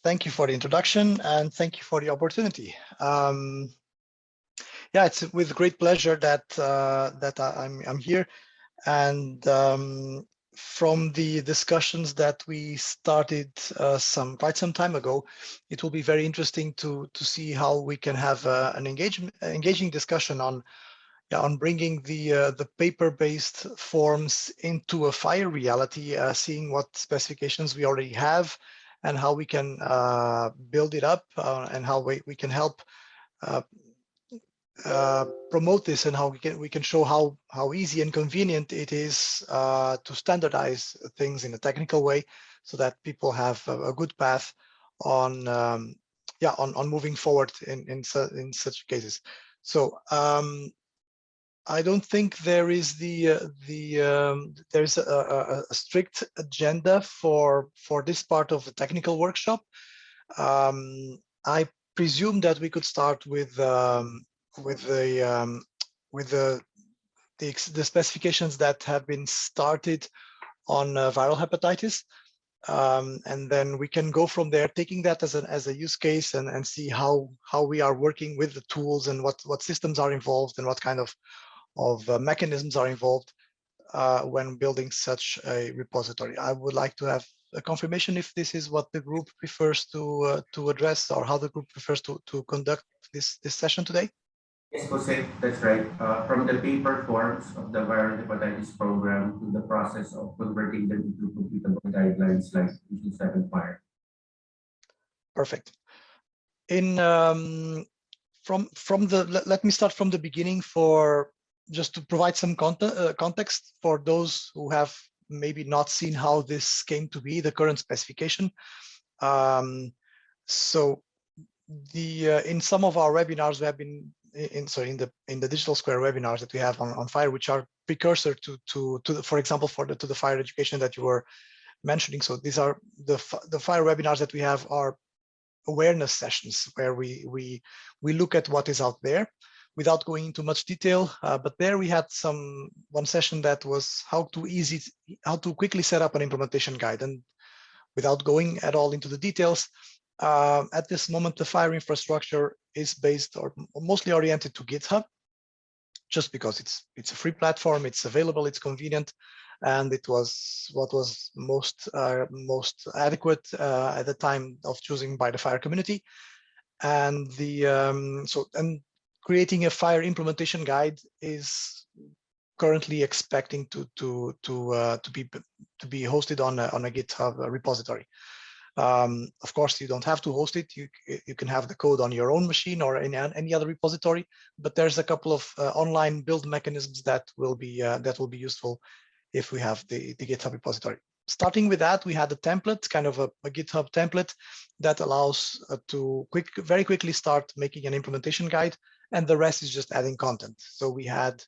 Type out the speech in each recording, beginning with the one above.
Thank you for the introduction and thank you for the opportunity. Yeah, it's with great pleasure that I'm here, and from the discussions that we started quite some time ago, it will be very interesting to see how we can have an engaging discussion on bringing the paper-based forms into a FHIR reality, seeing what specifications we already have and how we can build it up, and how we can help promote this, and how we can show how easy and convenient it is to standardize things in a technical way, so that people have a good path on on moving forward in such cases. So I don't think there is there's a strict agenda for this part of the technical workshop. I presume that we could start with the specifications that have been started on viral hepatitis, and then we can go from there, taking that as a use case, and see how we are working with the tools, and what systems are involved, and what kind of mechanisms are involved when building such a repository. I would like to have a confirmation if this is what the group prefers to address, or how the group prefers to conduct this session today. Yes, Jose, that's right. From the paper forms of the viral hepatitis program to the process of converting them into completable guidelines like issue 7 FHIR. Perfect. In let me start from the beginning, for just to provide some context for those who have maybe not seen how this came to be, the current specification. So in some of our webinars, we have been in the Digital Square webinars that we have on FHIR, which are precursor to for example, to the FHIR education that you were mentioning. So these are the FHIR webinars that we have are awareness sessions, where we look at what is out there without going into much detail. But there we had one session that was how to quickly set up an implementation guide. And without going at all into the details, at this moment, the FHIR infrastructure is based or mostly oriented to GitHub, just because it's a free platform, it's available, it's convenient, and it was what was most adequate at the time of choosing by the FHIR community. And creating a FHIR implementation guide is currently expecting to be hosted on a GitHub repository. Of course, you don't have to host it. You can have the code on your own machine or in any other repository, but there's a couple of online build mechanisms that will be useful if we have the GitHub repository. Starting with that, we had a template, kind of a GitHub template that allows to very quickly start making an implementation guide, and the rest is just adding content. So we had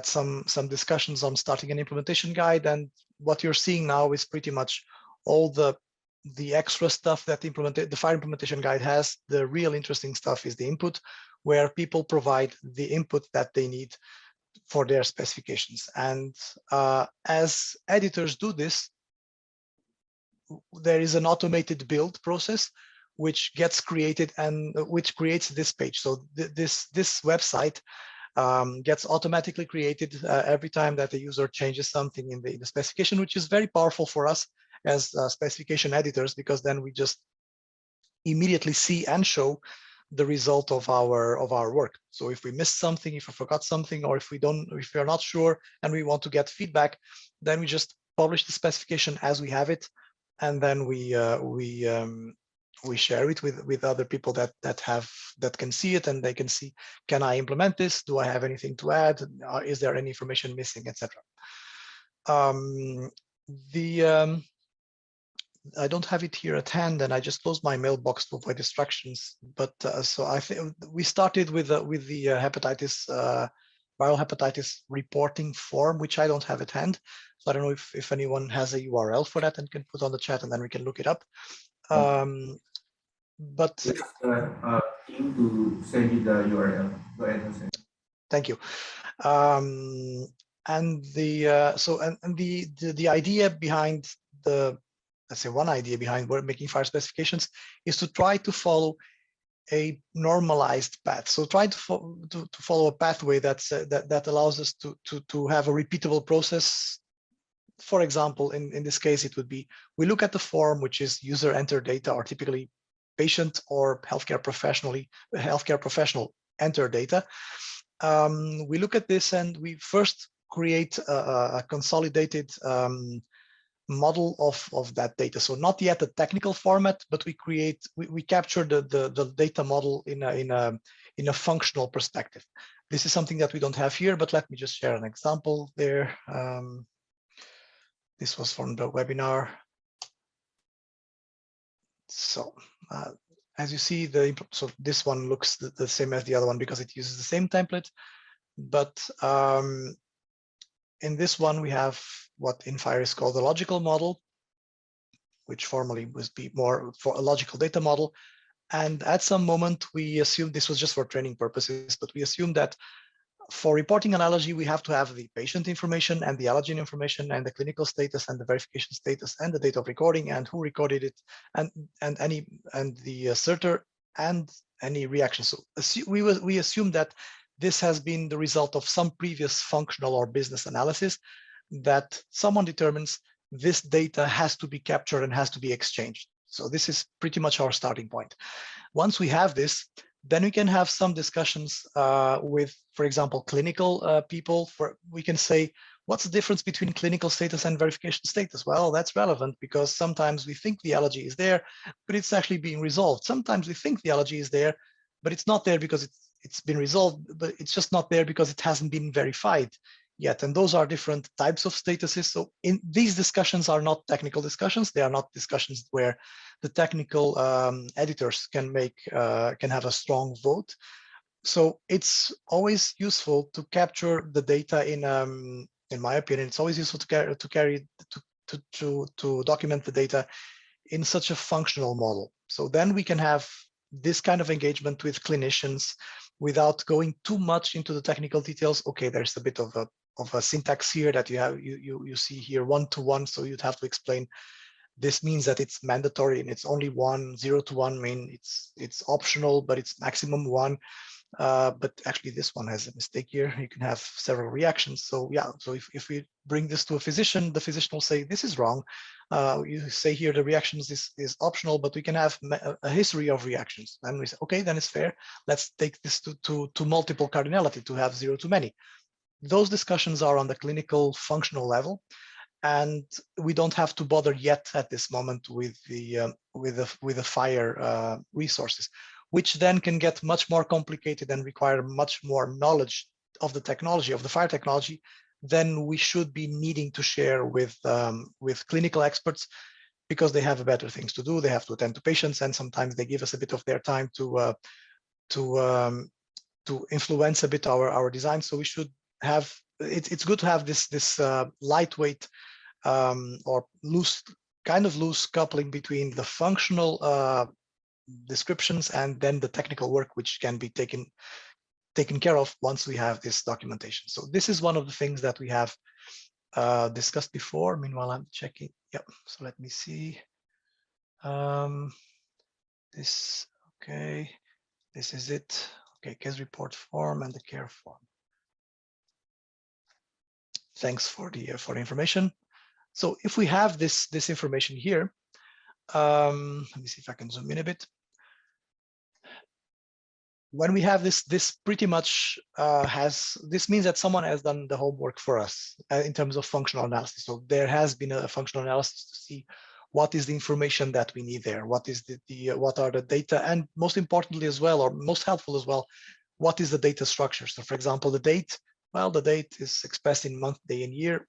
some discussions on starting an implementation guide, and what you're seeing now is pretty much all the extra stuff that the FHIR implementation guide has. The real interesting stuff is the input, where people provide the input that they need for their specifications. And as editors do this, there is an automated build process which gets created and which creates this page. So this website gets automatically created every time that the user changes something in the specification, which is very powerful for us as specification editors, because then we just immediately see and show the result of our work. So if we missed something, if we forgot something, or if we're not sure and we want to get feedback, then we just publish the specification as we have it, and then we share it with other people that can see it, and they can see, can I implement this? Do I have anything to add? Is there any information missing, etc. I don't have it here at hand, and I just closed my mailbox to avoid distractions. But so I think we started with the viral hepatitis reporting form, which I don't have at hand. So I don't know if anyone has a URL for that and can put on the chat, and then we can look it up. But Team to send you the URL. Go ahead, Jose. Thank you. And the idea behind the let's say, one idea behind making FHIR specifications is to try to follow a normalized path. So try to follow a pathway that allows us to have a repeatable process. For example, in this case, it would be, we look at the form, which is user enter data, or typically patient or healthcare professional enter data. We look at this and we first create a consolidated model of that data. So not yet a technical format, but we capture the data model in a functional perspective. This is something that we don't have here, but let me just share an example there. This was from the webinar. So as you see, so this one looks the same as the other one because it uses the same template, but in this one we have what in FHIR is called a logical model, which formally would be more for a logical data model. And at some moment, we assumed this was just for training purposes, but we assumed that for reporting an allergy, we have to have the patient information and the allergen information and the clinical status and the verification status and the date of recording and who recorded it and the asserter and any reaction. So we assume that this has been the result of some previous functional or business analysis, that someone determines this data has to be captured and has to be exchanged. So this is pretty much our starting point. Once we have this, then we can have some discussions with, for example, clinical people. We can say, what's the difference between clinical status and verification status? Well, that's relevant because sometimes we think the allergy is there, but it's actually being resolved. Sometimes we think the allergy is there, but it's not there because it's been resolved, but it's just not there because it hasn't been verified yet. And those are different types of statuses. So in these discussions are not technical discussions. They are not discussions where the technical editors can have a strong vote. So it's always useful to capture the data in my opinion, it's always useful to document the data in such a functional model. So then we can have this kind of engagement with clinicians without going too much into the technical details. Okay, there's a bit of a syntax here that you see here 1-to-1, so you'd have to explain this means that it's mandatory and it's only 1. 0-to-1 mean it's optional, but it's maximum 1. But actually this one has a mistake here. You can have several reactions. So yeah, so if we bring this to a physician, the physician will say, this is wrong. You say here the reactions is optional, but we can have a history of reactions. And we say, okay, then it's fair. Let's take this to multiple cardinality, to have 0 to many. Those discussions are on the clinical functional level. And we don't have to bother yet at this moment with the FHIR resources, which then can get much more complicated and require much more knowledge of the technology, of the FHIR technology, than we should be needing to share with clinical experts, because they have better things to do. They have to attend to patients, and sometimes they give us a bit of their time to influence a bit our design. So we should have. It's good to have this lightweight or loose coupling between the functional descriptions and then the technical work, which can be taken care of once we have this documentation. So this is one of the things that we have discussed before. Meanwhile, I'm checking. Yep. So let me see. This, okay. This is it. Okay, case report form and the care form. Thanks for the information. So if we have this information here, let me see if I can zoom in a bit. When we have this pretty much this means that someone has done the homework for us in terms of functional analysis. So there has been a functional analysis to see what is the information that we need there, what is what are the data, and most importantly as well, or most helpful as well, what is the data structure. So for example, the date, well, the date is expressed in month, day, and year.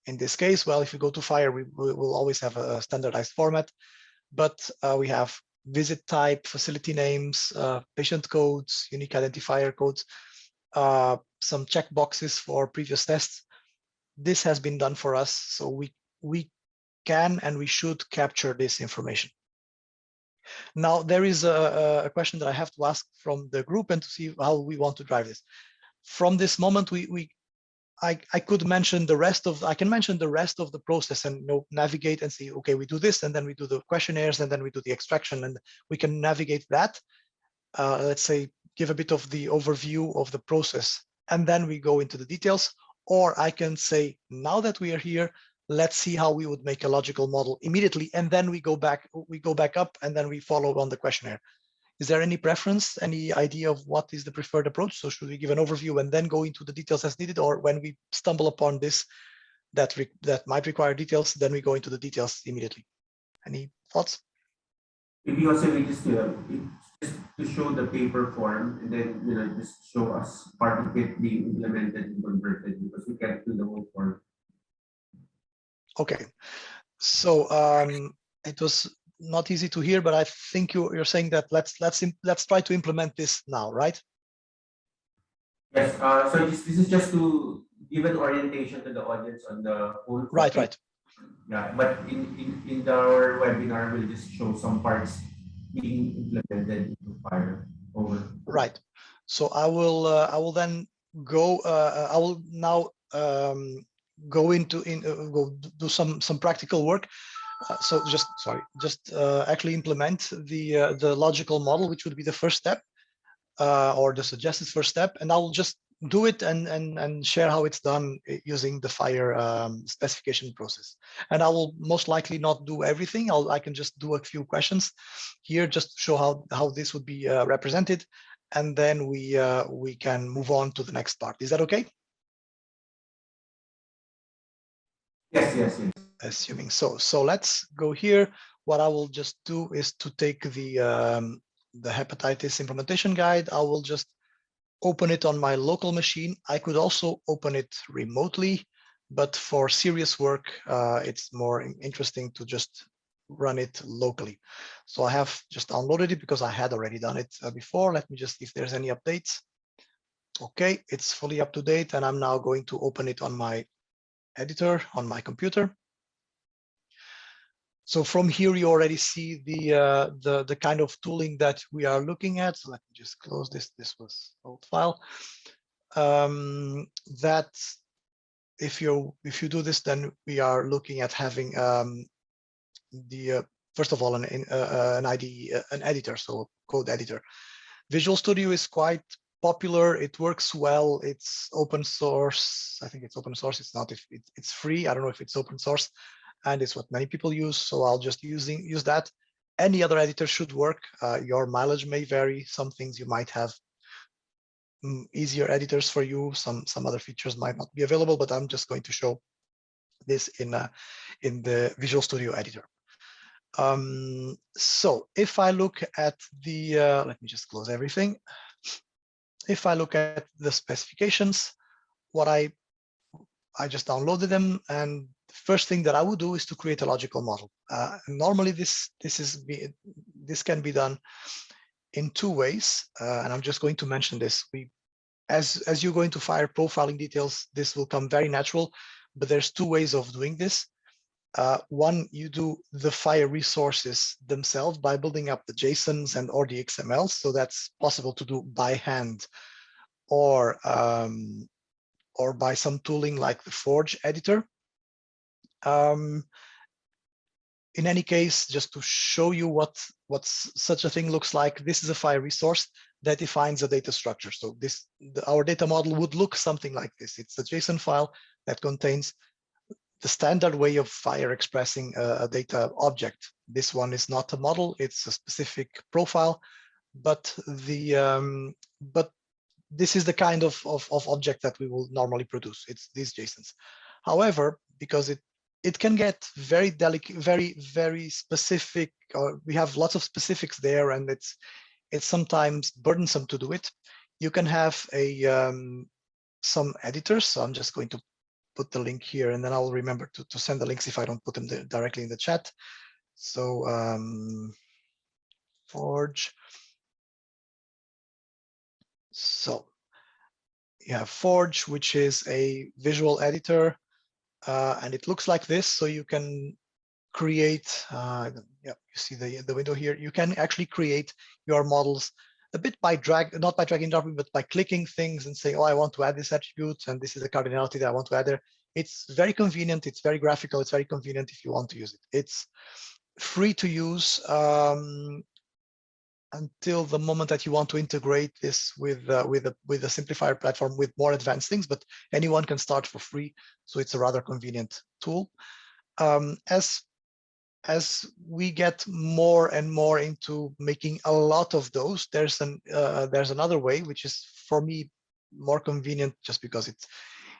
In this case, well, if you go to FHIR, we will always have a standardized format, but we have visit type, facility names, patient codes, unique identifier codes, some check boxes for previous tests. This has been done for us, so we can and we should capture this information. Now, there is a question that I have to ask from the group and to see how we want to drive this. From this moment, I could mention the rest of, I can mention the rest of the process and navigate and see, okay, we do this, and then we do the questionnaires, and then we do the extraction, and we can navigate that. Let's say, give a bit of the overview of the process, and then we go into the details. Or I can say, now that we are here, let's see how we would make a logical model immediately, and then we go back up, and then we follow on the questionnaire. Is there any preference, any idea of what is the preferred approach? So should we give an overview and then go into the details as needed, or when we stumble upon this that might require details, then we go into the details immediately? Any thoughts? Maybe also we just to show the paper form, and then just show us part of it being implemented and converted, because we can't do the whole form. Okay, so it was not easy to hear, but I think you're saying that let's try to implement this now, right? Yes. So this is just to give an orientation to the audience on the whole topic. Right. Yeah, but in our webinar, we'll just show some parts being implemented into FHIR. Over. Right. So I will then go. I will now go into go do some practical work. So just actually implement the logical model, which would be the first step, or the suggested first step, and I'll just do it and share how it's done using the FHIR specification process. And I will most likely not do everything. I can just do a few questions here just to show how this would be represented, and then we can move on to the next part. Is that okay? Yes. Assuming so. So let's go here. What I will just do is to take the hepatitis implementation guide. I will just open it on my local machine. I could also open it remotely, but for serious work, it's more interesting to just run it locally. So I have just downloaded it because I had already done it before. Let me just see if there's any updates. Okay, it's fully up to date, and I'm now going to open it on my editor on my computer. So from here, you already see the kind of tooling that we are looking at. So let me just close this. This was old file. That if you do this, then we are looking at having first of all an IDE, an editor, so code editor. Visual Studio is quite popular. It works well. It's open source. I think it's open source. It's not. If it's free, I don't know if it's open source. And it's what many people use, so I'll just use that. Any other editor should work. Your mileage may vary. Some things you might have easier editors for you. Some other features might not be available, but I'm just going to show this in the Visual Studio editor. So if I look at the, let me just close everything. If I look at the specifications, what I just downloaded them, and the first thing that I would do is to create a logical model. Normally, this can be done in two ways, and I'm just going to mention this. As you go into FHIR profiling details, this will come very natural, but there's two ways of doing this. One, you do the FHIR resources themselves by building up the JSONs and or the XMLs, so that's possible to do by hand, or by some tooling like the Forge editor. In any case, just to show you what such a thing looks like, this is a FHIR resource that defines a data structure. So our data model would look something like this. It's a JSON file that contains the standard way of FHIR expressing a data object. This one is not a model; it's a specific profile, but this is the kind of object that we will normally produce. It's these JSONs. However, because it can get very delicate, very specific, or we have lots of specifics there, and it's sometimes burdensome to do it. You can have some editors. So I'm just going to put the link here, and then I will remember to send the links if I don't put them directly in the chat. So Forge. So you have Forge, which is a visual editor, and it looks like this. So you can create, yeah, you see the window here. You can actually create your models a bit by drag, not by drag and dropping, but by clicking things and saying, oh, I want to add this attribute, and this is the cardinality that I want to add there. It's very convenient. It's very graphical. It's very convenient if you want to use it. It's free to use until the moment that you want to integrate this with a simplifier platform with more advanced things. But anyone can start for free, so it's a rather convenient tool. As we get more and more into making a lot of those, there's another way, which is for me more convenient, just because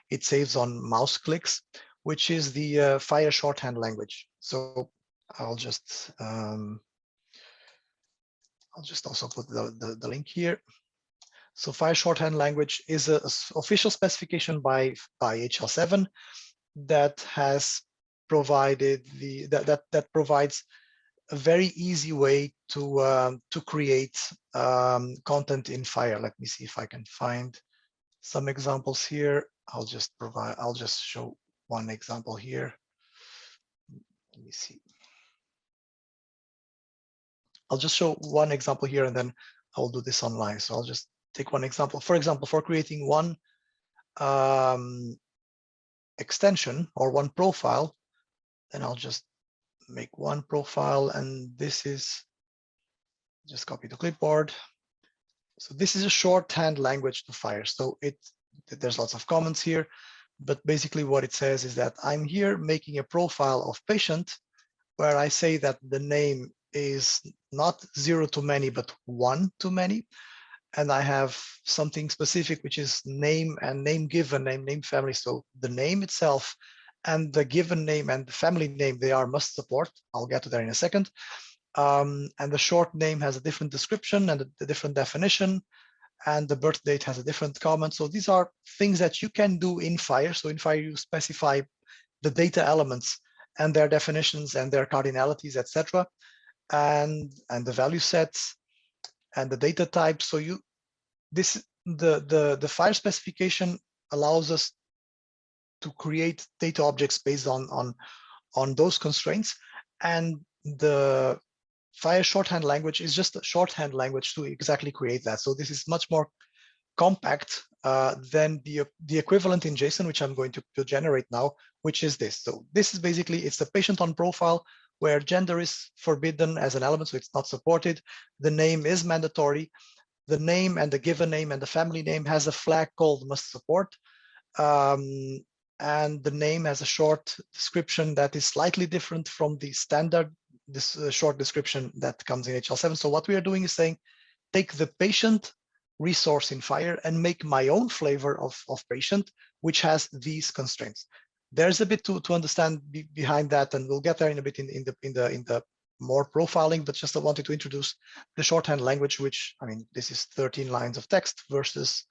it saves on mouse clicks, which is the FHIR shorthand language. So I'll just also put the link here. So FHIR shorthand language is an official specification by HL7 that has provided that provides a very easy way to create content in FHIR. Let me see if I can find some examples here. I'll just show one example here. Let me see. I'll just show one example here, and then I'll do this online. So I'll just take one example. For example, for creating one extension or one profile, then I'll just make one profile, and this is just copy the clipboard. So this is a shorthand language to FHIR. So there's lots of comments here, but basically what it says is that I'm here making a profile of patient where I say that the name is not 0 to many, but 1 to many. And I have something specific, which is name and name given, name family. So the name itself and the given name and the family name, they are must support. I'll get to that in a second. And the short name has a different description and a different definition, and the birth date has a different comment. So these are things that you can do in FHIR. So in FHIR, you specify the data elements and their definitions and their cardinalities, etc., and the value sets and the data type. So the FHIR specification allows us to create data objects based on those constraints, and the FHIR shorthand language is just a shorthand language to exactly create that. So this is much more compact than the equivalent in JSON, which I'm going to generate now, which is this. So this is basically, it's a patient on profile where gender is forbidden as an element, so it's not supported. The name is mandatory. The name and the given name and the family name has a flag called must support. And the name has a short description that is slightly different from the standard short description that comes in HL7. So what we are doing is saying, take the patient resource in FHIR and make my own flavor of patient, which has these constraints. There's a bit to understand behind that, and we'll get there in a bit in the more profiling, but just I wanted to introduce the shorthand language, which, I mean, this is 13 lines of text versus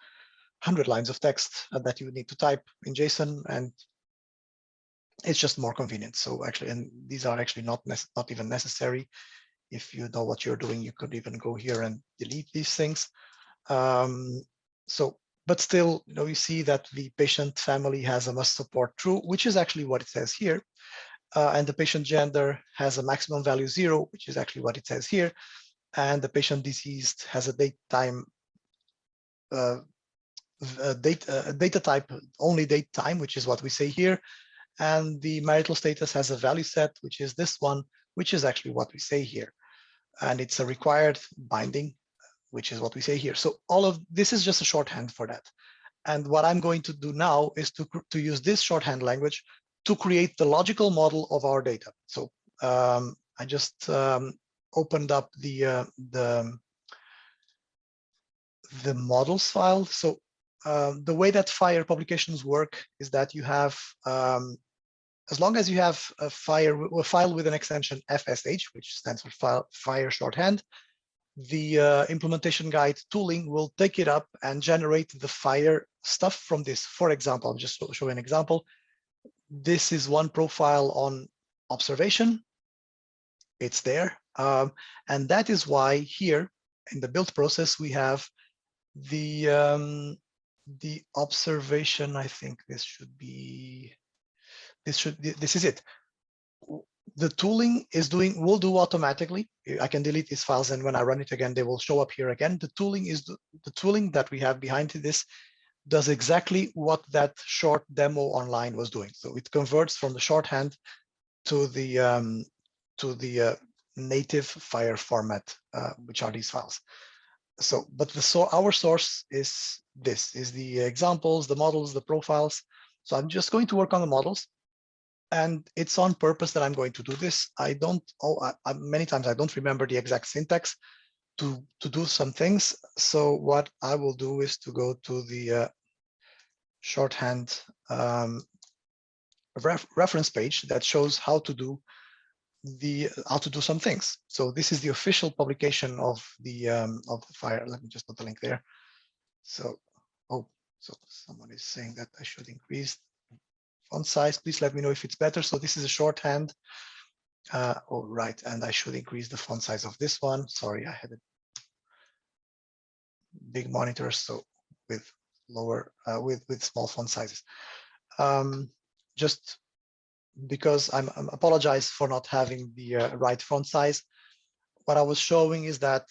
100 lines of text that you need to type in JSON, and it's just more convenient. So actually, and these are actually not even necessary. If you know what you're doing, you could even go here and delete these things. But still, you see that the patient family has a must support true, which is actually what it says here. And the patient gender has a maximum value 0, which is actually what it says here. And the patient deceased has a date time data type, only date time, which is what we say here. And the marital status has a value set, which is this one, which is actually what we say here. And it's a required binding, which is what we say here. So all of this is just a shorthand for that. And what I'm going to do now is to use this shorthand language to create the logical model of our data. So I just opened up the models file. So the way that FHIR publications work is that you have, as long as you have a file with an extension FSH, which stands for FHIR shorthand, the implementation guide tooling will take it up and generate the FHIR stuff from this. For example, I'll just show an example. This is one profile on observation. It's there. And that is why here in the build process, we have the observation. I think this is it. The tooling will do automatically. I can delete these files, and when I run it again, they will show up here again. The tooling is the tooling that we have behind this does exactly what that short demo online was doing. So it converts from the shorthand to the native FHIR format, which are these files. So, but our source is the examples, the models, the profiles. So I'm just going to work on the models. And it's on purpose that I'm going to do this. Many times I don't remember the exact syntax to do some things. So what I will do is to go to the shorthand reference page that shows how to do some things. So this is the official publication of the FHIR. Let me just put the link there. So, so someone is saying that I should increase font size. Please let me know if it's better. So this is a shorthand. Right, and I should increase the font size of this one. Sorry, I had a big monitor, so with lower with small font sizes. Just because I'm apologize for not having the right font size. What I was showing is that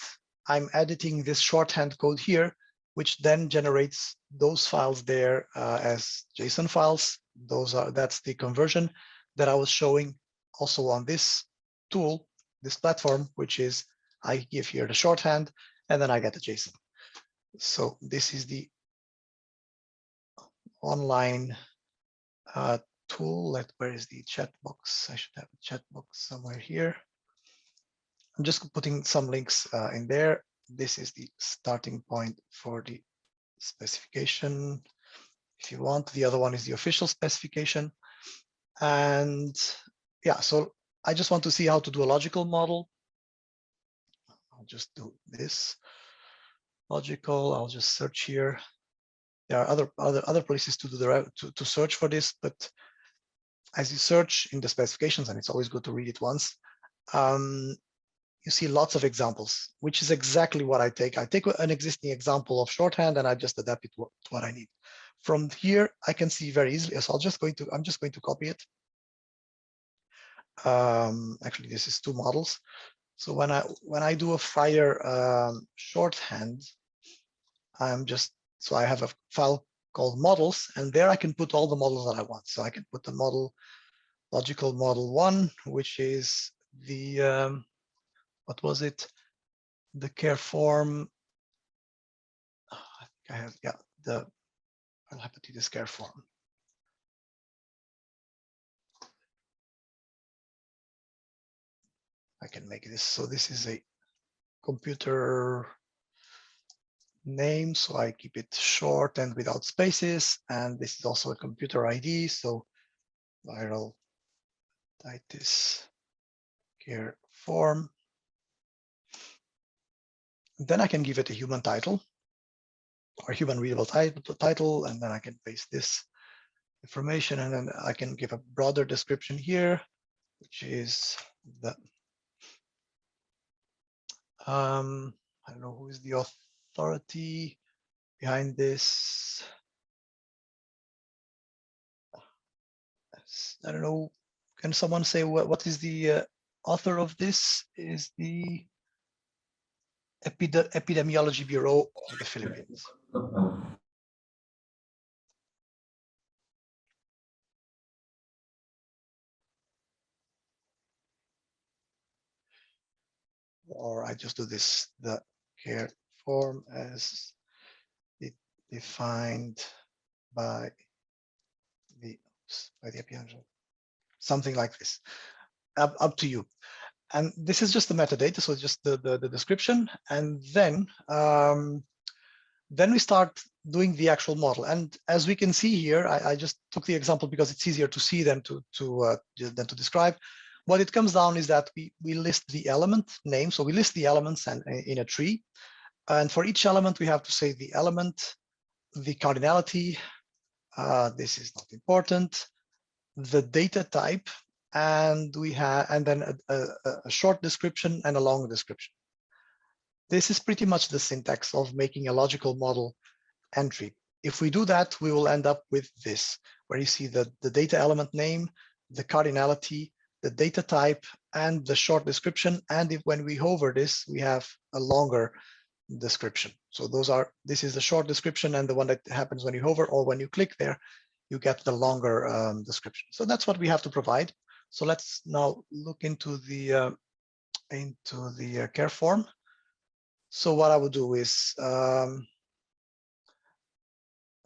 I'm editing this shorthand code here, which then generates those files there as JSON files. That's the conversion that I was showing also on this tool, this platform, which is I give here the shorthand and then I get the JSON. So this is the online tool. Where is the chat box? I should have a chat box somewhere here. I'm just putting some links in there. This is the starting point for the specification. If you want, the other one is the official specification. And yeah, so I just want to see how to do a logical model. I'll just do this logical. I'll just search here. There are other places to do to search for this, but as you search in the specifications, and it's always good to read it once, you see lots of examples, which is exactly what I take. I take an existing example of shorthand and I just adapt it to what I need. From here, I can see very easily. So I'm just going to copy it. Actually, this is two models. So when I do a FHIR shorthand, so I have a file called models, and there I can put all the models that I want. So I can put the model, logical model 1, which is the what was it? The care form. I think I have, yeah, the hepatitis care form. I can make this. So this is a computer name, so I keep it short and without spaces. And this is also a computer ID, so viral hepatitis care form. Then I can give it a human title or human readable title, and then I can paste this information, and then I can give a broader description here, which is the I don't know who is the authority behind this. I don't know. Can someone say what is the author of this? Is the Epidemiology Bureau of the Philippines. Or I just do this, the care form as defined by the epidemiology, something like this. Up to you. And this is just the metadata, so just the description, and then we start doing the actual model. And as we can see here, I just took the example because it's easier to see than to describe. What it comes down is that we list the element name, so we list the elements and in a tree, and for each element we have to say the element, the cardinality. This is not important. The data type. And then a short description and a long description. This is pretty much the syntax of making a logical model entry. If we do that, we will end up with this, where you see the data element name, the cardinality, the data type, and the short description. And if when we hover this, we have a longer description. So this is the short description, and the one that happens when you hover or when you click there, you get the longer description. So that's what we have to provide. So let's now look into the care form. So what I would do is,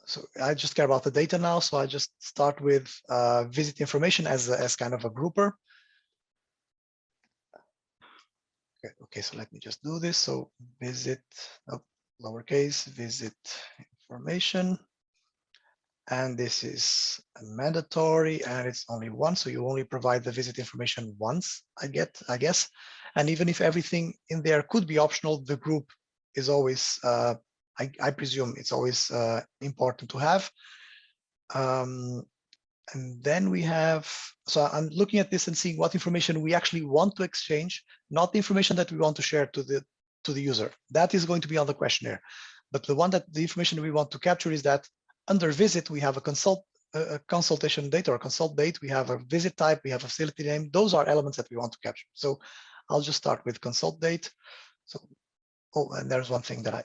so I just care about the data now. So I just start with visit information as kind of a grouper. Okay, so let me just do this. So visit, lowercase, visit information. And this is mandatory, and it's only one. So you only provide the visit information once, I guess. And even if everything in there could be optional, the group is always, I presume it's always important to have. And then we have, so I'm looking at this and seeing what information we actually want to exchange, not the information that we want to share to the user. That is going to be on the questionnaire. But the information we want to capture is that under visit, we have a consultation date or a consult date. We have a visit type, we have a facility name. Those are elements that we want to capture. So I'll just start with consult date. So, oh, and there's one thing that I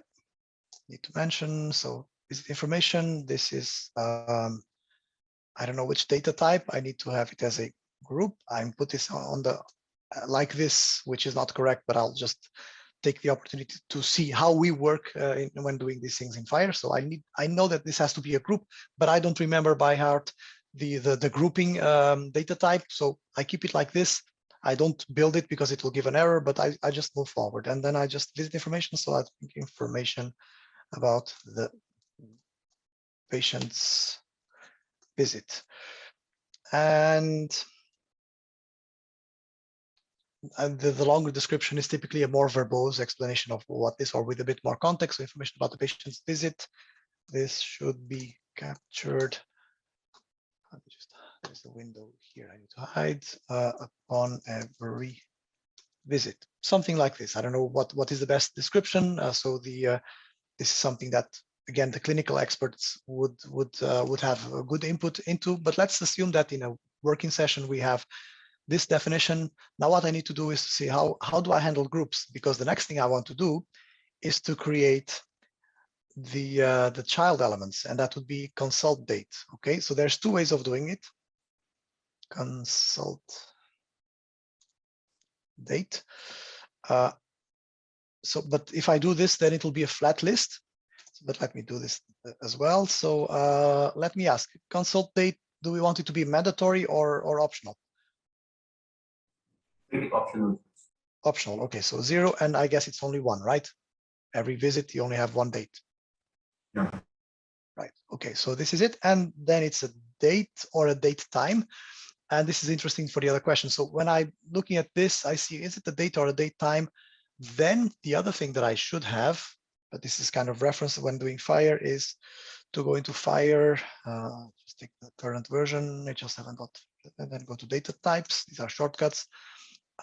need to mention. So visit information, this is, I don't know which data type. I need to have it as a group. I put this on the like this, which is not correct, but I'll just take the opportunity to see how we work when doing these things in FHIR. So I know that this has to be a group, but I don't remember by heart the grouping data type. So I keep it like this. I don't build it because it will give an error, but I just move forward, and then I just visit information. So I think information about the patient's visit. And the longer description is typically a more verbose explanation of what this, or with a bit more context. So information about the patient's visit. This should be captured. There's a window here I need to hide upon every visit. Something like this. I don't know what is the best description. So this is something that, again, the clinical experts would have a good input into. But let's assume that in a working session we have this definition. Now what I need to do is to see how do I handle groups, because the next thing I want to do is to create the child elements, and that would be consult date. Okay, so there's two ways of doing it. Consult date. But if I do this, then it will be a flat list. But let me do this as well. So let me ask, consult date, do we want it to be mandatory or optional? Maybe optional. Optional. Okay, so 0, and I guess it's only one, right? Every visit, you only have one date. Yeah. Right. Okay, so this is it. And then it's a date or a date time. And this is interesting for the other question. So when I'm looking at this, I see, is it a date or a date time? Then the other thing that I should have, but this is kind of reference when doing FHIR, is to go into FHIR, just take the current version, HL7. And then go to data types. These are shortcuts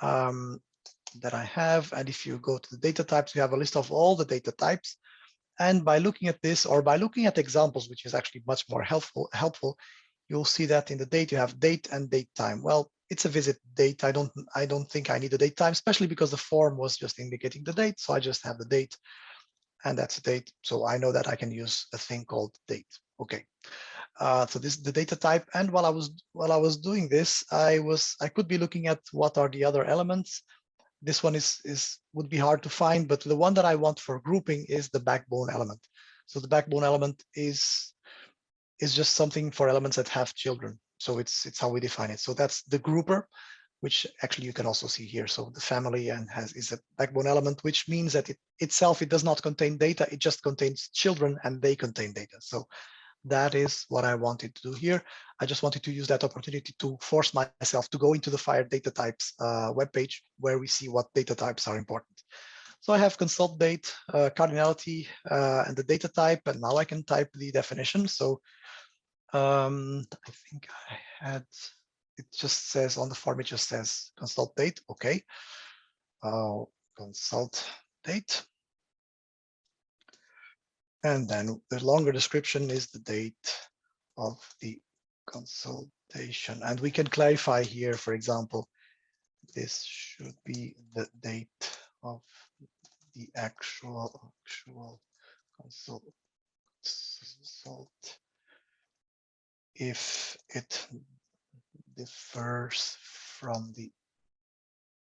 that I have. And if you go to the data types, you have a list of all the data types. And by looking at this, or by looking at examples, which is actually much more helpful, you'll see that in the date you have date and date time. Well, it's a visit date. I don't think I need a date time, especially because the form was just indicating the date. So I just have the date, and that's the date. So I know that I can use a thing called date. Okay. So this is the data type. And while I was doing this, I could be looking at what are the other elements. This one would be hard to find, but the one that I want for grouping is the backbone element. So the backbone element is just something for elements that have children. So it's how we define it. So that's the grouper, which actually you can also see here. So the family and is a backbone element, which means that it does not contain data. It just contains children, and they contain data. So that is what I wanted to do here. I just wanted to use that opportunity to force myself to go into the FHIR data types webpage, where we see what data types are important. So I have consult date, cardinality, and the data type, and now I can type the definition. So I think I had, it just says on the form, it just says consult date. Okay, consult date. And then the longer description is the date of the consultation. And we can clarify here, for example, this should be the date of the actual consult if it differs from the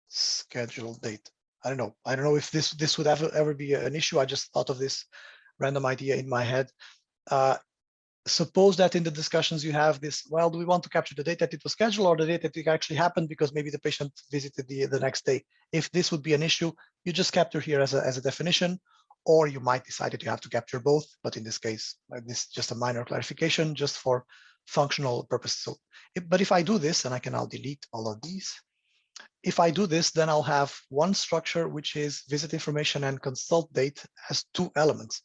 scheduled date. I don't know if this would ever be an issue. I just thought of this random idea in my head. Suppose that in the discussions you have this, well, do we want to capture the date that it was scheduled or the date that it actually happened because maybe the patient visited the next day? If this would be an issue, you just capture here as a definition, or you might decide that you have to capture both. But in this case, this is just a minor clarification just for functional purposes. So, but if I do this, and I can now delete all of these, if I do this, then I'll have one structure, which is visit information and consult date as two elements.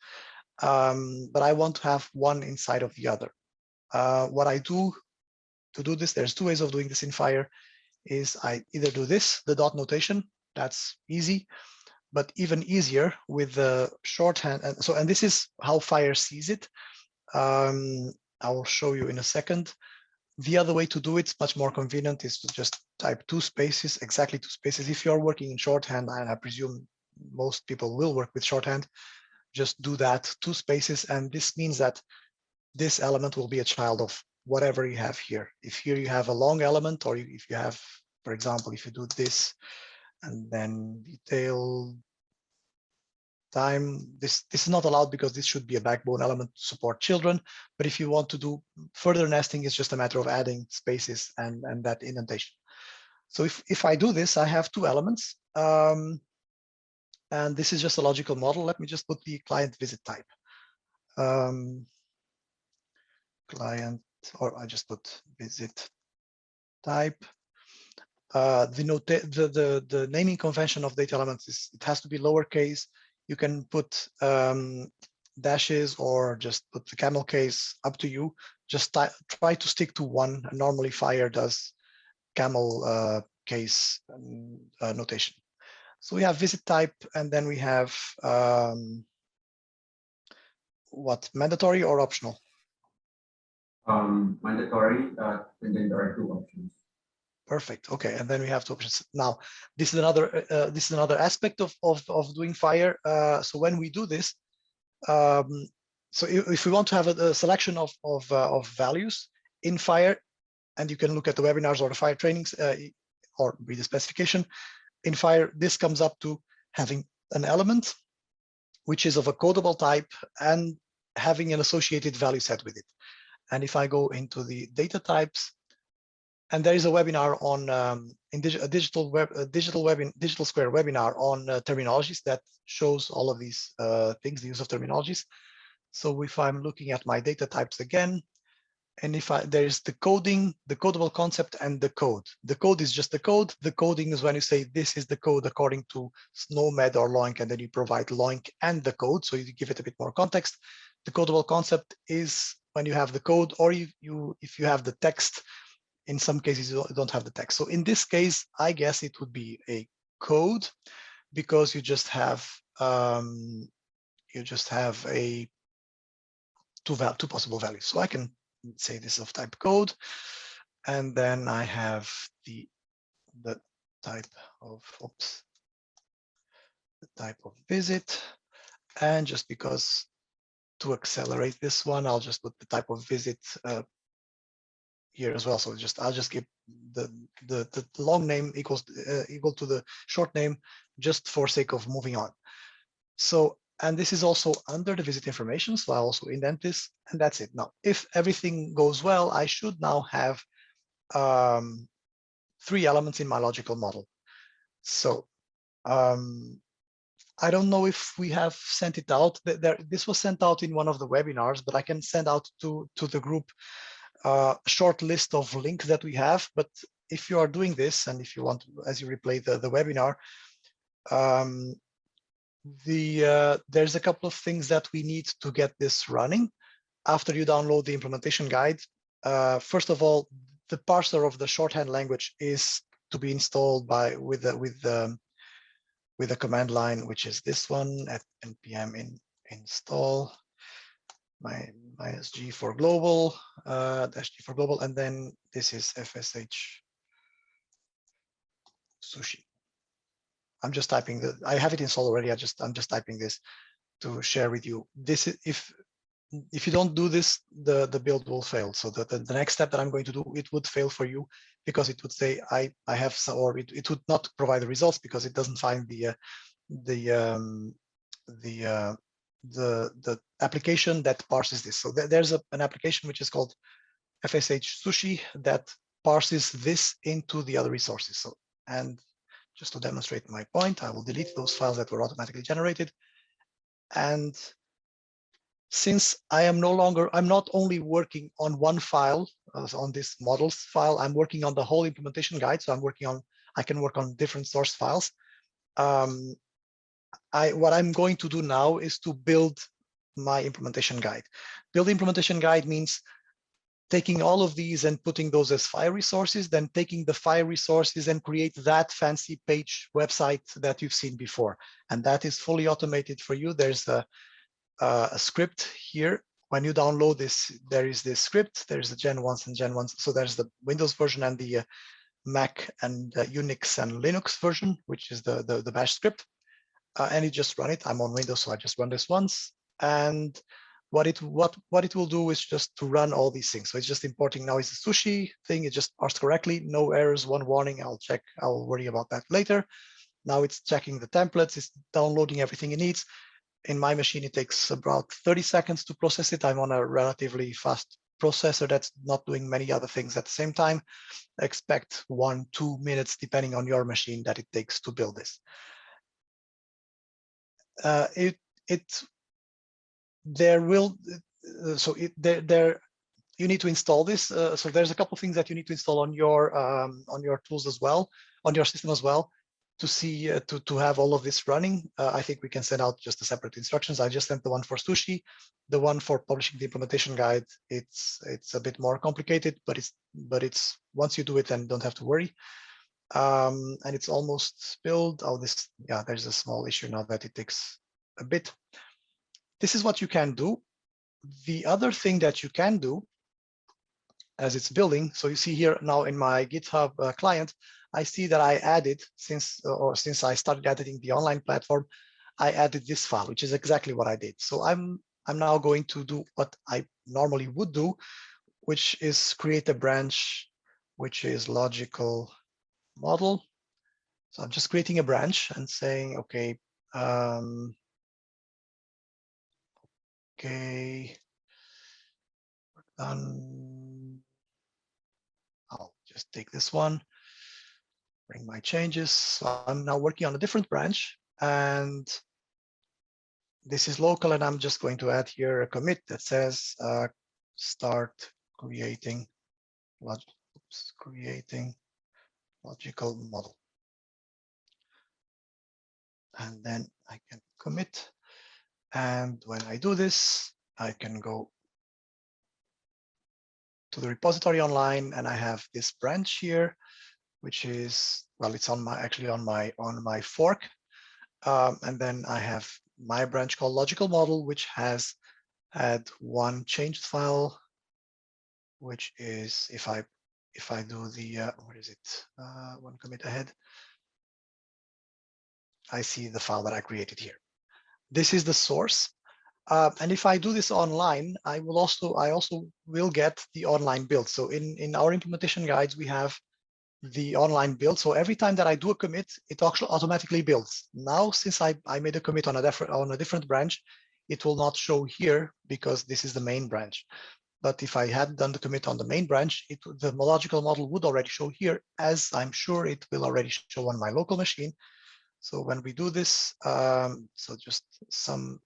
But I want to have one inside of the other. What I do to do this, there's two ways of doing this in FHIR, is I either do this, the dot notation, that's easy, but even easier with the shorthand. And this is how FHIR sees it. I will show you in a second. The other way to do it's much more convenient is to just type two spaces, exactly two spaces. If you're working in shorthand, and I presume most people will work with shorthand, just do that, two spaces, and this means that this element will be a child of whatever you have here. If here you have a long element, or if you have, for example, if you do this and then detail time, this is not allowed because this should be a backbone element to support children. But if you want to do further nesting, it's just a matter of adding spaces and that indentation. So if I do this, I have two elements. And this is just a logical model. Let me just put the client visit type. Client, or I just put visit type. The naming convention of data elements is it has to be lowercase. You can put dashes or just put the camel case, up to you. Just try to stick to one. Normally FHIR does camel case notation. So we have visit type, and then we have what, mandatory or optional? Mandatory, and then there are two options. Perfect. Okay, and then we have two options. Now, this is another aspect of doing FHIR. So when we do this, so if we want to have a selection of values in FHIR, and you can look at the webinars or the FHIR trainings or read the specification. In FHIR, this comes up to having an element which is of a codable type and having an associated value set with it. And if I go into the data types, and there is a webinar on digital square webinar on terminologies that shows all of these things, the use of terminologies. So if I'm looking at my data types again, and if there's the coding, the codable concept, and the code. The code is just the code. The coding is when you say this is the code according to SNOMED or LOINC, and then you provide LOINC and the code, so you give it a bit more context. The codable concept is when you have the code, or if you have the text. In some cases, you don't have the text. So in this case, I guess it would be a code, because you just have a two possible values. So I can say this of type code, and then I have the type of visit, and just because to accelerate this one, I'll just put the type of visit here as well. So I'll just give the long name equal to the short name, just for sake of moving on. So, and this is also under the visit information, so I'll also indent this, and that's it. Now, if everything goes well, I should now have 3 elements in my logical model. So I don't know if we have sent it out. This was sent out in one of the webinars, but I can send out to the group a short list of links that we have. But if you are doing this, and if you want, as you replay the webinar, there's a couple of things that we need to get this running after you download the implementation guide. First of all, the parser of the shorthand language is to be installed with a command line, which is this one at npm install. My ISG for global, -G for global, and then this is FSH sushi. I'm just typing I have it installed already. I'm just typing this to share with you. This is if you don't do this, the build will fail. So the next step that I'm going to do, it would fail for you because it would say I have some, or it would not provide the results because it doesn't find the application that parses this. So there's an application which is called FSH Sushi that parses this into the other resources. So, and just to demonstrate my point, I will delete those files that were automatically generated. And since I'm not only working on one file, on this models file, I'm working on the whole implementation guide. So I can work on different source files. What I'm going to do now is to build my implementation guide. Build the implementation guide means taking all of these and putting those as FHIR resources, then taking the FHIR resources and create that fancy page website that you've seen before. And that is fully automated for you. There's a script here. When you download this, there is this script. There's the Gen 1s and Gen 1s. So there's the Windows version and the Mac and Unix and Linux version, which is the bash script. And you just run it. I'm on Windows, so I just run this once. And what it will do is just to run all these things. So it's just importing now is the sushi thing. It just parsed correctly, no errors, one warning. I'll worry about that later. Now it's checking the templates, it's downloading everything it needs. In my machine, it takes about 30 seconds to process it. I'm on a relatively fast processor that's not doing many other things at the same time. Expect 1-2 minutes, depending on your machine, that it takes to build this. You need to install this. So there's a couple of things that you need to install on your tools as well, on your system as well, to see to have all of this running. I think we can send out just the separate instructions. I just sent the one for sushi. The one for publishing the implementation guide, it's a bit more complicated, but it's once you do it, then don't have to worry. And it's almost built. There's a small issue now that it takes a bit. This is what you can do. The other thing that you can do as it's building, so you see here now in my GitHub client, I see that I added, since I started editing the online platform, I added this file, which is exactly what I did. So I'm now going to do what I normally would do, which is create a branch, which is logical model. So I'm just creating a branch and saying, okay, okay, I'll just take this one, bring my changes. So I'm now working on a different branch, and this is local, and I'm just going to add here a commit that says start creating logical model. And then I can commit. And when I do this, I can go to the repository online, and I have this branch here, which is, well, it's on my fork. And then I have my branch called logical model, which has had one changed file, which is if I do the what is it, one commit ahead, I see the file that I created here. This is the source. And if I do this online, I also will get the online build. So in our implementation guides, we have the online build. So every time that I do a commit, it actually automatically builds. Now, since I made a commit on a different branch, it will not show here because this is the main branch. But if I had done the commit on the main branch, the logical model would already show here, as I'm sure it will already show on my local machine. So when we do this, so just some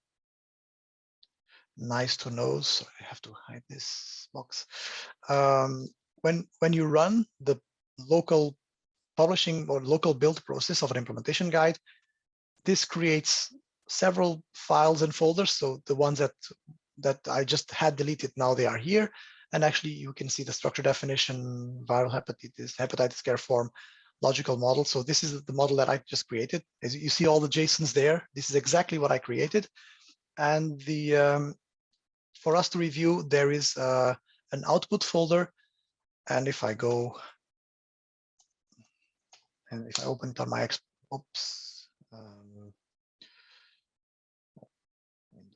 nice to know. So I have to hide this box. When you run the local publishing or local build process of an implementation guide, this creates several files and folders. So the ones that I just had deleted, now they are here. And actually you can see the structure definition, viral hepatitis care form, logical model. So this is the model that I just created. As you see all the JSONs there, this is exactly what I created. And for us to review, there is an output folder. And if I go and if I open it on my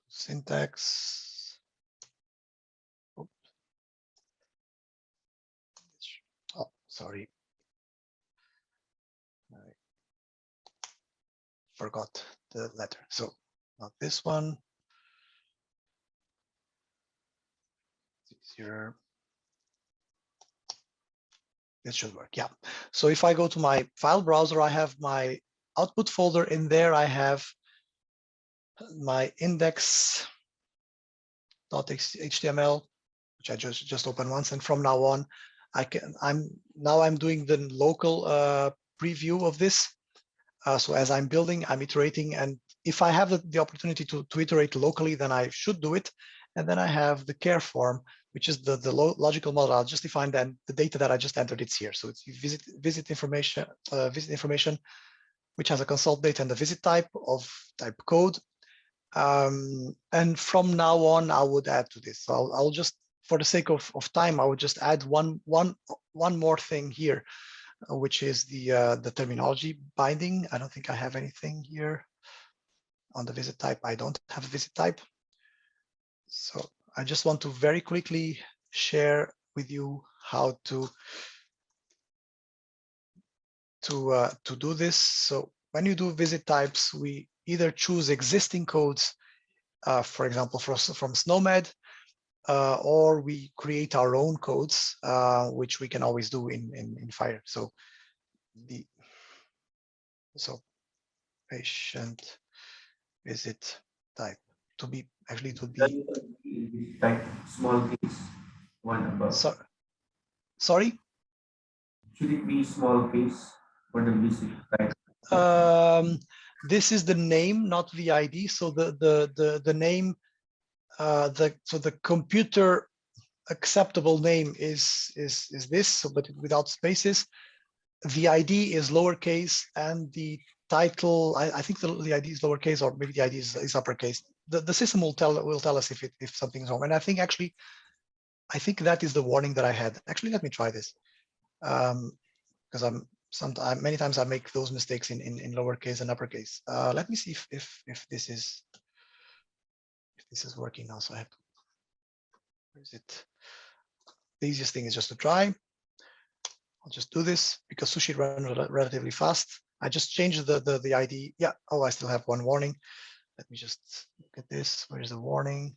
syntax. Oops. Oh, sorry. I forgot the letter. So not this one. It's easier. It should work. Yeah. So if I go to my file browser, I have my output folder. In there, I have my index.html, which I just opened once. And from now on, I'm doing the local preview of this. So as I'm building, I'm iterating, and if I have the opportunity to iterate locally, then I should do it. And then I have the care form, which is the logical model. I'll just define that the data that I just entered, it's here. So it's visit information, which has a consult date and the visit type of type code. And from now on, I would add to this. So I'll just, for the sake of time, I would just add one more thing here, which is the terminology binding. I don't think I have anything here on the visit type. I don't have a visit type. So I just want to very quickly share with you how to do this. So when you do visit types, we either choose existing codes, for example, from SNOMED, or we create our own codes, which we can always do in FHIR. So patient visit type to be actually it would be like small case one above. Sorry. Should it be small case for the visit type? This is the name, not the ID. So the name, so the computer acceptable name is this. So but without spaces. The ID is lowercase, and the title, I think the ID is lowercase, or maybe the ID is uppercase. The system will tell us if something's wrong. And I think that is the warning that I had. Actually, let me try this, because many times I make those mistakes in lowercase and uppercase. Let me see if this is working now. So I have to. Where is it? The easiest thing is just to try. I'll just do this because Sushi runs relatively fast. I just changed the ID. Yeah. Oh, I still have one warning. Let me just look at this. Where's the warning?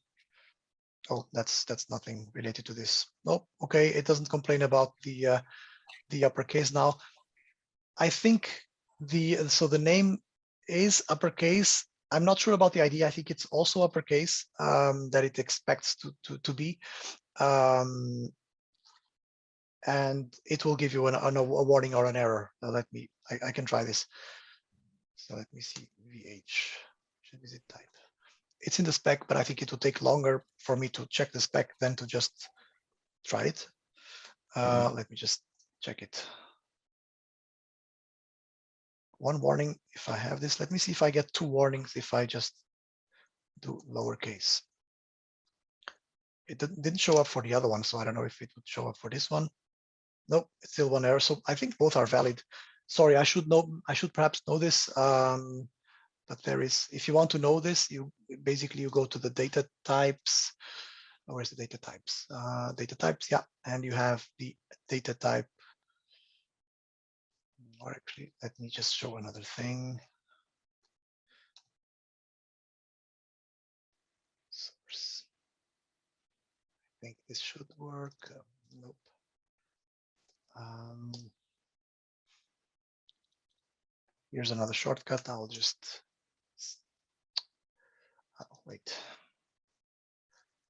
Oh, that's nothing related to this. Nope. Okay, it doesn't complain about the uppercase now. I think so the name is uppercase. I'm not sure about the ID. I think it's also uppercase, that it expects to be. And it will give you a warning or an error. I can try this. So let me see, VH, visit type. It's in the spec, but I think it will take longer for me to check the spec than to just try it. Let me just check it. One warning, if I have this, let me see if I get two warnings if I just do lowercase. It didn't show up for the other one, so I don't know if it would show up for this one. Nope, it's still one error. So I think both are valid. Sorry, I should perhaps know this. But there is, if you want to know this, you go to the data types. Where's the data types? Data types, yeah, and you have the data type. Or actually, let me just show another thing. Source. I think this should work. Nope. Here's another shortcut. I'll just wait.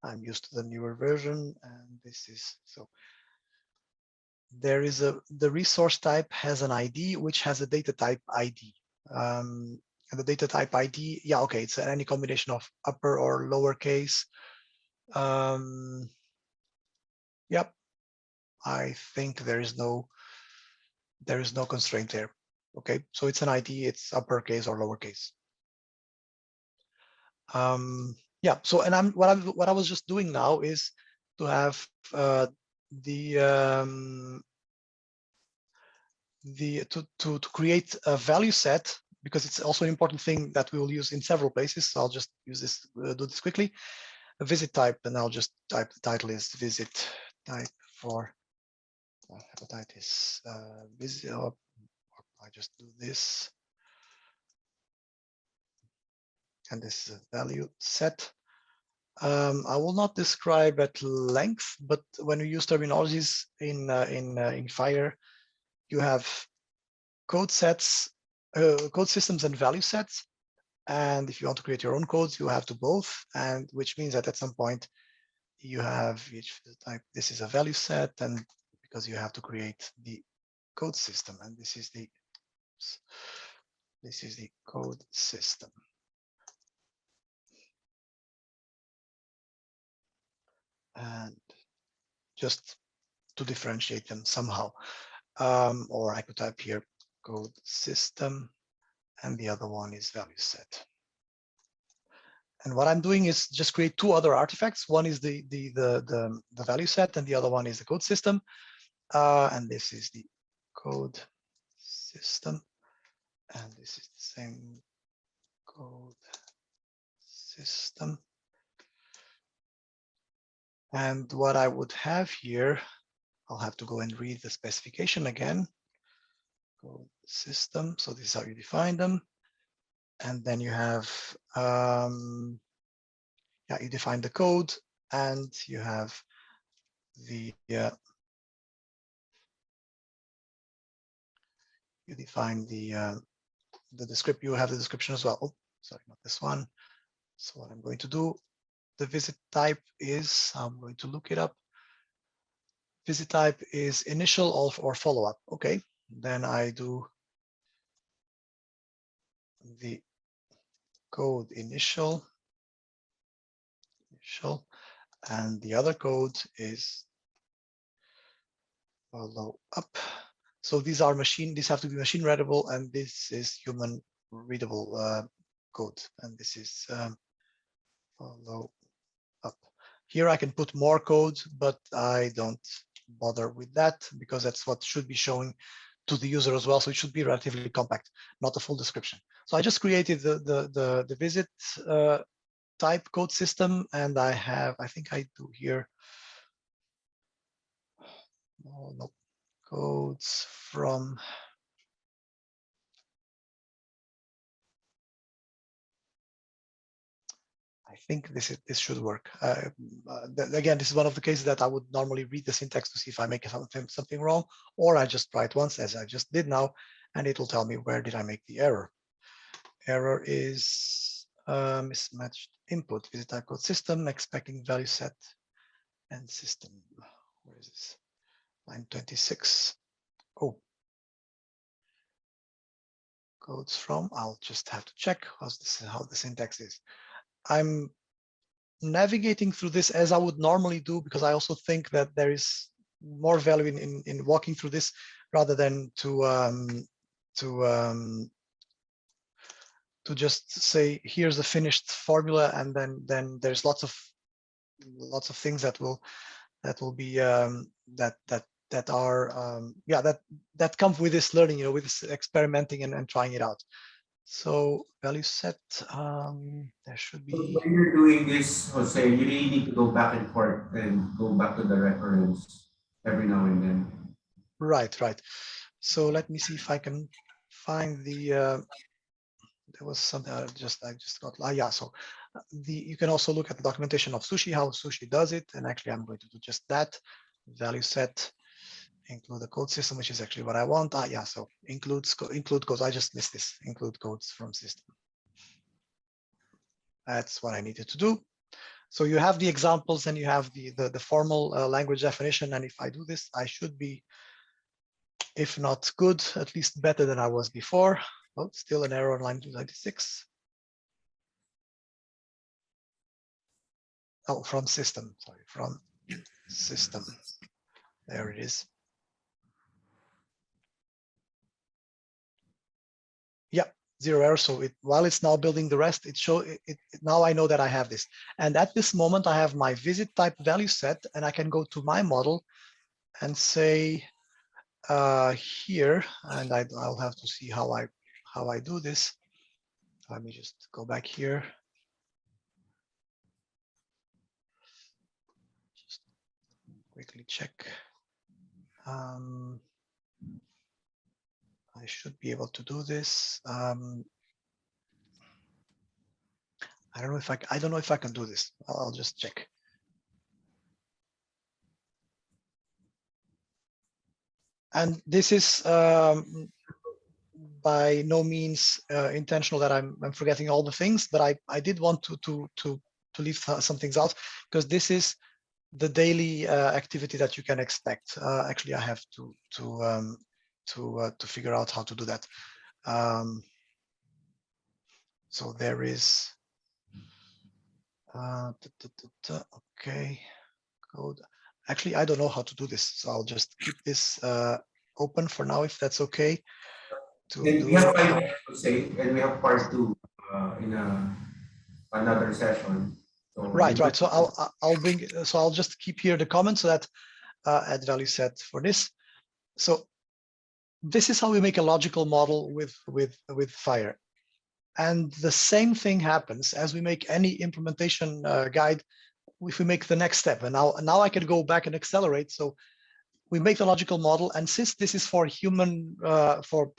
I'm used to the newer version, and this is so. There is the resource type has an ID which has a data type ID. And the data type ID, yeah, okay, it's any combination of upper or lowercase. Yep, I think there is no constraint there. Okay, so it's an ID, it's uppercase or lowercase. Yeah. So, and what I was just doing now is to have to create a value set, because it's also an important thing that we will use in several places. So I'll just use this, do this quickly. A visit type, and I'll just type the title is visit type for hepatitis visit. I just do this, and this is a value set. I will not describe at length, but when we use terminologies in FHIR, you have code sets, code systems, and value sets. And if you want to create your own codes, you have to both, and which means that at some point you have each type. This is a value set, and because you have to create the code system, and this is the code system. And just to differentiate them somehow, or I could type here code system, and the other one is value set. And what I'm doing is just create two other artifacts. One is the value set, and the other one is the code system. And this is the code system, and this is the same code system. And what I would have here, I'll have to go and read the specification again. Code system. So this is how you define them. And then you have, yeah, you define the code, and you have the, you define the description. You have the description as well. Oh, sorry, not this one. So what I'm going to do, the visit type is, I'm going to look it up. Visit type is initial or follow-up. Okay, then I do the code initial, and the other code is follow up. So these are these have to be machine readable, and this is human readable code, and this is follow up. Here I can put more code, but I don't bother with that because that's what should be showing to the user as well. So it should be relatively compact, not a full description. So I just created the visit type code system, and I think I do here. Oh, no, codes from. I think this should work. Again, this is one of the cases that I would normally read the syntax to see if I make something wrong, or I just try it once, as I just did now, and it will tell me where did I make the error. Error is mismatched input, visit type code system, expecting value set and system. Where is this? Line 26. Oh, codes from. I'll just have to check how the syntax is. I'm navigating through this as I would normally do, because I also think that there is more value in walking through this rather than to just say here's a finished formula, and then there's lots of things that will be that are yeah, that come with this learning, you know, with this experimenting and trying it out. So value set, there should be. When you're doing this, Jose, you really need to go back and forth and go back to the reference every now and then. Right. So let me see if I can find the. There was something I just got. Yeah. So you can also look at the documentation of Sushi, how Sushi does it, and actually I'm going to do just that. Value set, include the code system, which is actually what I want. Yeah. So include codes. I just missed this. Include codes from system. That's what I needed to do. So you have the examples, and you have the formal language definition. And if I do this, I should be, if not good, at least better than I was before. Oh, still an error on line 296. Oh, from system, sorry, from system. There it is. Yeah, 0 error. So while it's now building the rest, now I know that I have this. And at this moment, I have my visit type value set, and I can go to my model and say here, and I'll have to see how I do this. Let me just go back here. Just quickly check. I should be able to do this. I don't know if I can do this. I'll just check. And this is by no means intentional that I'm forgetting all the things, but I did want to leave some things out, because this is the daily activity that you can expect. Actually, I have to figure out how to do that. So there is okay, code. Actually, I don't know how to do this, so I'll just keep this open for now, if that's okay. And we have 5 minutes to say, and we have part 2 in another session. So right. So I'll just keep here the comment, so that add value set for this. So this is how we make a logical model with FHIR. And the same thing happens as we make any implementation guide. If we make the next step, and now I can go back and accelerate. So we make the logical model, and since this is for human for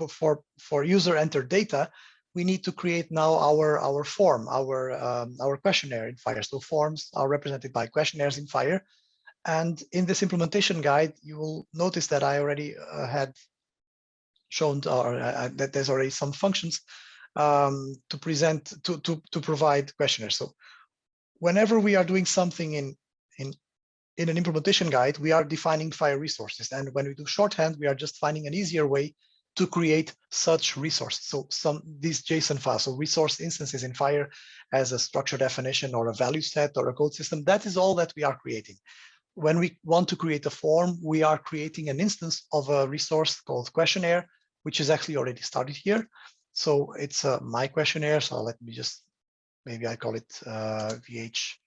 user entered data, we need to create now our form, our questionnaire in FHIR. So forms are represented by questionnaires in FHIR. And in this implementation guide, you will notice that I already had shown that there's already some functions to present to provide questionnaires. So whenever we are doing something in an implementation guide, we are defining FHIR resources. And when we do shorthand, we are just finding an easier way to create such resources. So these JSON files, so resource instances in FHIR as a structure definition or a value set or a code system, that is all that we are creating. When we want to create a form, we are creating an instance of a resource called questionnaire, which is actually already started here. So it's my questionnaire. So let me just, maybe I call it VH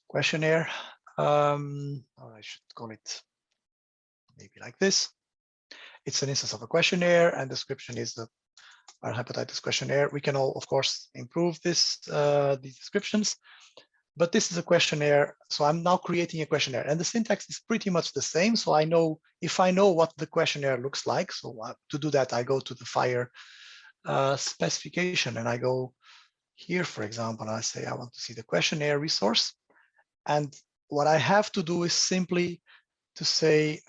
questionnaire. Or I should call it maybe like this. It's an instance of a questionnaire, and description is our hepatitis questionnaire. We can all, of course, improve these descriptions, but this is a questionnaire. So I'm now creating a questionnaire, and the syntax is pretty much the same. So I know, if I know what the questionnaire looks like, so to do that, I go to the FHIR specification, and I go here, for example, and I say I want to see the questionnaire resource. And what I have to do is simply to say,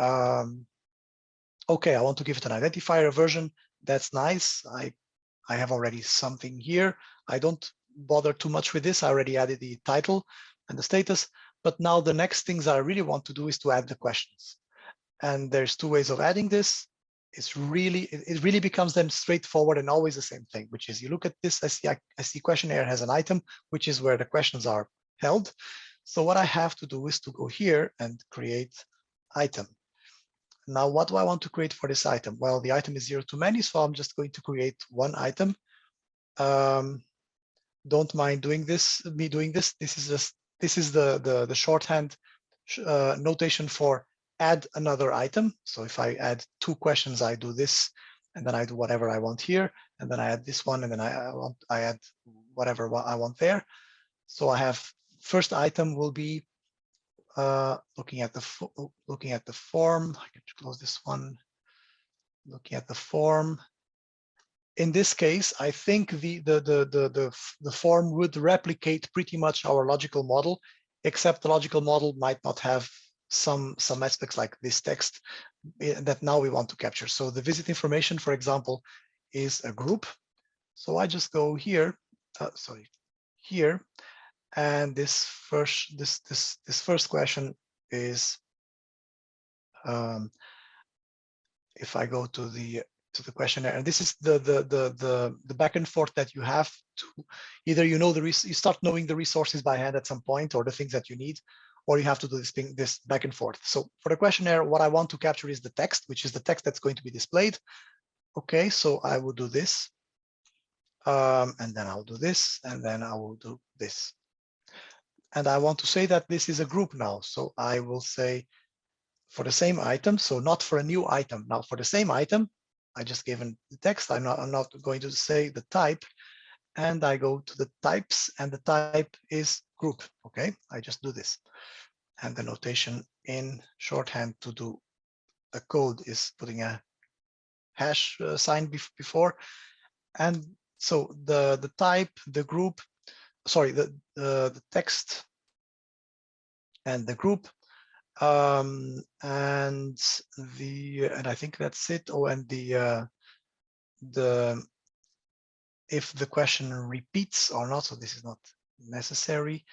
okay, I want to give it an identifier, a version. That's nice. I have already something here. I don't bother too much with this. I already added the title and the status. But now the next things I really want to do is to add the questions. And there's 2 ways of adding this. It really becomes then straightforward and always the same thing, which is you look at this, I see questionnaire has an item, which is where the questions are held. So what I have to do is to go here and create item. Now, what do I want to create for this item? Well, the item is 0 to many, so I'm just going to create 1 item. Don't mind doing this. This is the shorthand notation for add another item. So if I add 2 questions, I do this, and then I do whatever I want here, and then I add this one, and then I add whatever I want there. So I have first item will be looking at the form. I can close this one. Looking at the form. In this case, I think the form would replicate pretty much our logical model, except the logical model might not have some aspects like this text that now we want to capture. So the visit information, for example, is a group. So I just go here, here, and this first question is, if I go to the questionnaire, and this is the back and forth that you have to either you start knowing the resources by hand at some point, or the things that you need, or you have to do this back and forth. So for the questionnaire, what I want to capture is the text, which is the text that's going to be displayed. Okay, so I will do this. And then I'll do this, and then I will do this. And I want to say that this is a group now. So I will say for the same item, so not for a new item. Now for the same item, I just given the text. I'm not going to say the type, and I go to the types, and the type is group. Okay, I just do this. And the notation in shorthand to do a code is putting a hash sign before. And so the type, the group, sorry, the text and the group, and I think that's it. Oh, and the if the question repeats or not, so this is not necessary.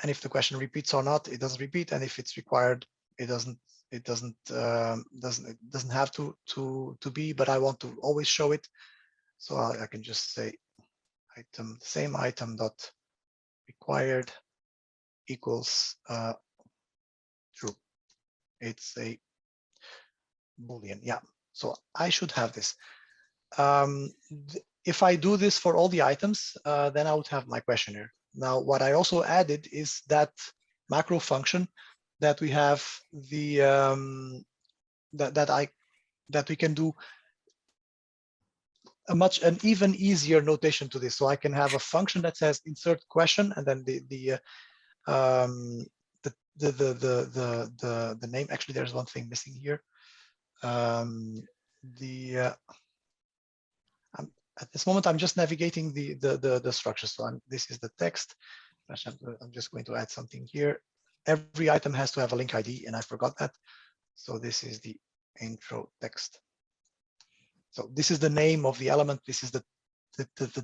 And if the question repeats or not, it doesn't repeat. And if it's required, it doesn't have to be, but I want to always show it. So I can just say item, same item dot required equals true. It's a Boolean. Yeah. So I should have this. If I do this for all the items, then I would have my questionnaire. Now, what I also added is that macro function that we have the that we can do an even easier notation to this. So I can have a function that says insert question, and then the name. Actually, there's one thing missing here. At this moment, I'm just navigating the structure. So this is the text. I'm just going to add something here. Every item has to have a link ID, and I forgot that. So this is the intro text. So this is the name of the element. This is the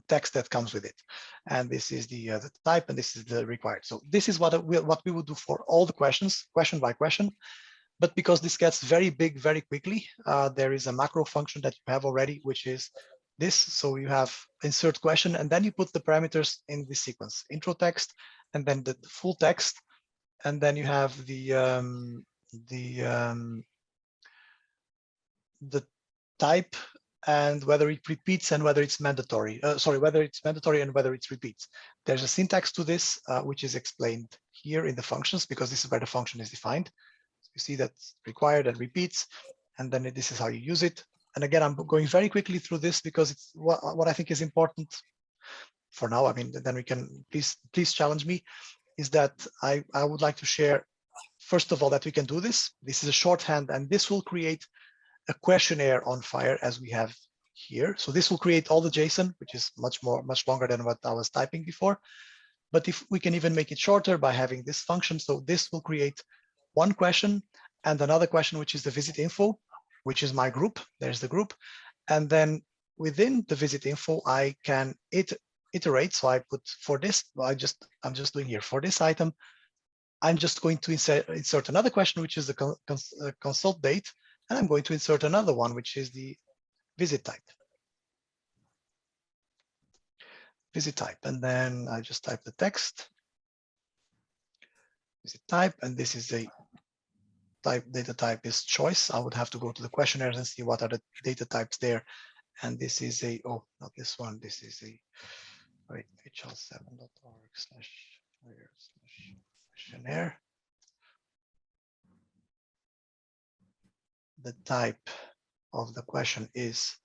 text that comes with it, and this is the type, and this is the required. So this is what we would do for all the questions, question by question. But because this gets very big very quickly, there is a macro function that you have already, which is this. So you have insert question, and then you put the parameters in this sequence: intro text, and then the full text, and then you have the type, and whether it repeats and whether it's mandatory. Whether it's mandatory and whether it repeats. There's a syntax to this, which is explained here in the functions, because this is where the function is defined. So you see that's required and repeats, and then this is how you use it. And again, I'm going very quickly through this because it's what I think is important for now. I mean, then we can please challenge me. Is that I would like to share, first of all, that we can do this. This is a shorthand, and this will create a questionnaire on FHIR as we have here. So this will create all the JSON, which is much longer than what I was typing before. But if we can even make it shorter by having this function, so this will create one question and another question, which is the visit info, which is my group. There's the group. And then within the visit info, I can iterate. So I put for this, I'm just doing here for this item, I'm just going to insert another question, which is the consult date. And I'm going to insert another one, which is the visit type. Visit type. And then I just type the text. Visit type. And this is a type, data type is choice. I would have to go to the questionnaires and see what are the data types there. And this is a, oh, not this one. This is a, wait, hl7.org/questionnaire. The type of the question is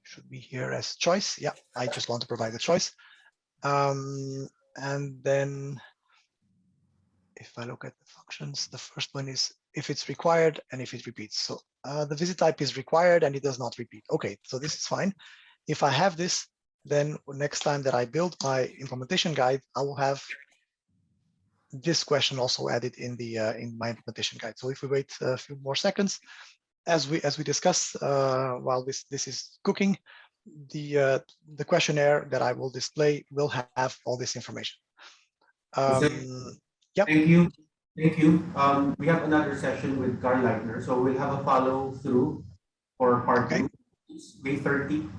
should be here as choice. Yeah, I just want to provide a choice. And then if I look at the functions, the first one is if it's required and if it repeats. So the visit type is required and it does not repeat. Okay, so this is fine. If I have this, then next time that I build my implementation guide, I will have this question also added in the in my implementation guide. So if we wait a few more seconds, as we discuss while this is cooking, the questionnaire that I will display will have all this information. Yep. Thank you. Thank you. We have another session with Carl Leitner, so we'll have a follow through for part 2. It's May 30,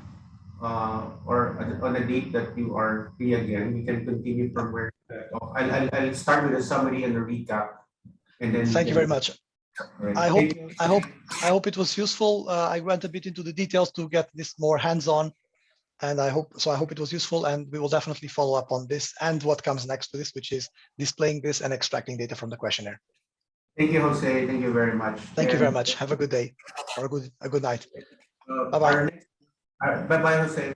or on a date that you are free again. We can continue from where I'll start with a summary and a recap, and then thank you very much. Right. I Thank hope you. I hope it was useful. I went a bit into the details to get this more hands-on, and I hope it was useful. And we will definitely follow up on this and what comes next to this, which is displaying this and extracting data from the questionnaire. Thank you, Jose. Thank you very much. Thank you very And much. Have a good day or a good night. uh, Bye bye. our next, bye bye, Jose.